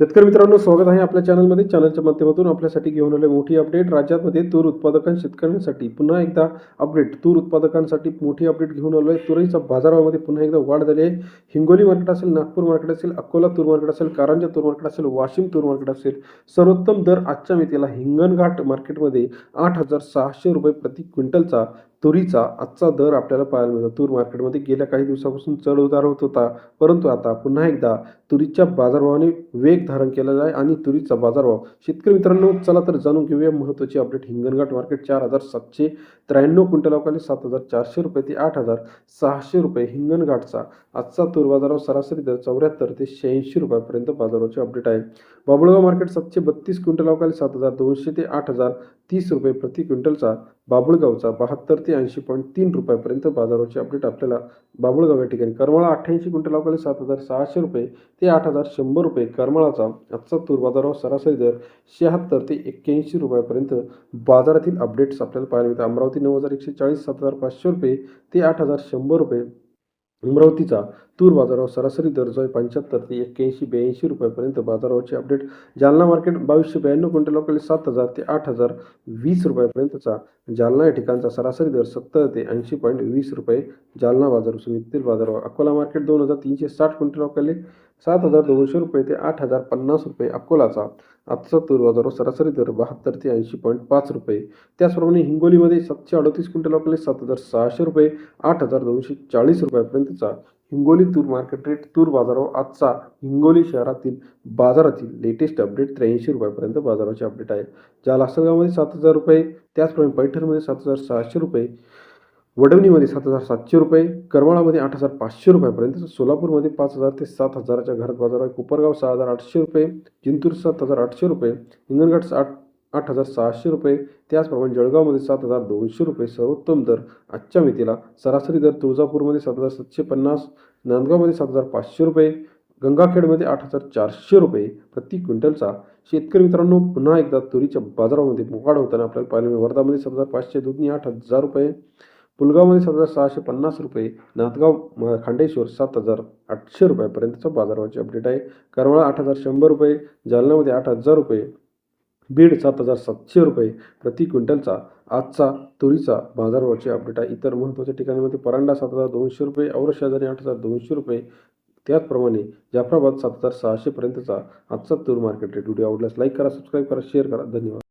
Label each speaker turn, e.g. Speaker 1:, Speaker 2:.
Speaker 1: शेतकरी मित्रांनो, स्वागत आहे आपल्या चॅनलमध्ये. चॅनलच्या माध्यमातून आपल्यासाठी घेऊन आले मोठी अपडेट. राज्यामध्ये तूर उत्पादक शेतकऱ्यांसाठी पुन्हा एकदा अपडेट. तूर उत्पादकांसाठी मोठी अपडेट घेऊन आलो आहे. तुरीच्या बाजारामध्ये पुन्हा एकदा वाढ झाली आहे. हिंगोली मार्केट असेल, नागपूर मार्केट असेल, अकोला तूर मार्केट असेल, कारंजा तूर मार्केट असेल, वाशिम तूर मार्केट असेल, सर्वोत्तम दर आजच्या मितीला हिंगणघाट मार्केटमध्ये ₹8,600 प्रति क्विंटलचा तुरीचा आजचा दर आपल्याला पाहायला मिळतो. तूर मार्केटमध्ये गेल्या काही दिवसापासून चढ उतार होत होता, परंतु आता पुन्हा एकदा तुरीच्या बाजारभावाने वेग धारण केलेला आहे आणि तुरीचा बाजारभाव. शेतकरी मित्रांनो, चला तर जाणून घेऊया महत्त्वाची अपडेट. हिंगणघाट मार्केट 4,793 क्विंटलाखाली ₹7,400 ते ₹8,600 हिंगणघाटचा आजचा तूर बाजारभाव. सरासरी दर 74 ते ₹86 पर्यंत बाजाराची अपडेट आहे. बाभुळगाव मार्केट 732 क्विंटलाखाली ₹7,200 ते ₹8,030 प्रति क्विंटलचा. बाभुळगावचा 72 ते ₹80.3 पर्यंत बाजाराची अपडेट आपल्याला बाभुळगाव या ठिकाणी. करमाळा 88 क्विंटलाखाली ₹7,600 ते ₹8,100 करमाळाचा आजचा तूर बाजारभाव. सरासरी दर 76 ते ₹81 पर्यंत बाजारातील अपडेट्स आपल्याला पाहायला मिळतात. अमरावती 9,140 ₹7,500 ते ₹8,100 अमरावतीचा तूर बाजारभाव. सरासरी दर जो आहे 75 ते 81-82 पर्यंत बाजारावरची अपडेट. जालना मार्केट 2,292 क्विंटलाखाली 7,000 ते ₹8,020 पर्यंतचा जालना या ठिकाणचा सरासरी दर 70 ते ₹80.20 जालना बाजार समितीतील बाजारभाव. अकोला मार्केट 2,360 क्विंटलाखाली ₹7,200 ते ₹8,050 अकोलाचा आजचा तूर बाजारभाव. सरासरी दर 72 ते ₹80.5. त्याचप्रमाणे हिंगोलीमध्ये 738 क्विंटलाखाली ₹7,600 ₹8,240 पर्यंतचा हिंगोली तूर मार्केट रेट तूर बाजारभाव. आजचा हिंगोली शहरातील बाजारातील लेटेस्ट अपडेट ₹83 पर्यंत बाजाराची अपडेट आहे. लासलगावमध्ये ₹7,000, त्याचप्रमाणे पैठणमध्ये ₹7,600, वडवणीमध्ये ₹7,700, करमाळामध्ये ₹8,500 पर्यंत, सोलापूरमध्ये 5,000 ते 7,000च्या घरात बाजार आहे. कोपरगाव ₹6,800, जिंतूर ₹7,800, हिंगणघाट ₹8,600, त्याचप्रमाणे जळगावमध्ये ₹7,200 सर्वोत्तम दर आजच्या मितीला. सरासरी दर तुळजापूरमध्ये ₹7,750, नांदगावमध्ये ₹7,500, गंगाखेडमध्ये ₹8,400 प्रति क्विंटलचा. शेतकरी मित्रांनो, पुन्हा एकदा तुरीच्या बाजारामध्ये वाढ होताना आपल्याला पाहायला मिळेल. वर्धामध्ये 7,500, दुधनी ₹8,000, पुलगावमध्ये ₹7,650, नांदगाव खांडेश्वर ₹7,800 पर्यंतचा बाजाराची अपडेट आहे. करमाळा ₹8,100, जालन्यामध्ये ₹8,000, बीड ₹7,700 प्रति क्विंटलचा आजचा तुरीचा बाजारभावाची अपडेट आहे. इतर महत्त्वाच्या ठिकाणांमध्ये परांडा ₹7,200, औरत शेजारी ₹8,200, त्याचप्रमाणे जाफराबाद 7,600 पर्यंतचा आजचा तूर मार्केट रेट. व्हिडिओ आवडल्यास लाईक करा, सबस्क्राईब करा, शेअर करा. धन्यवाद.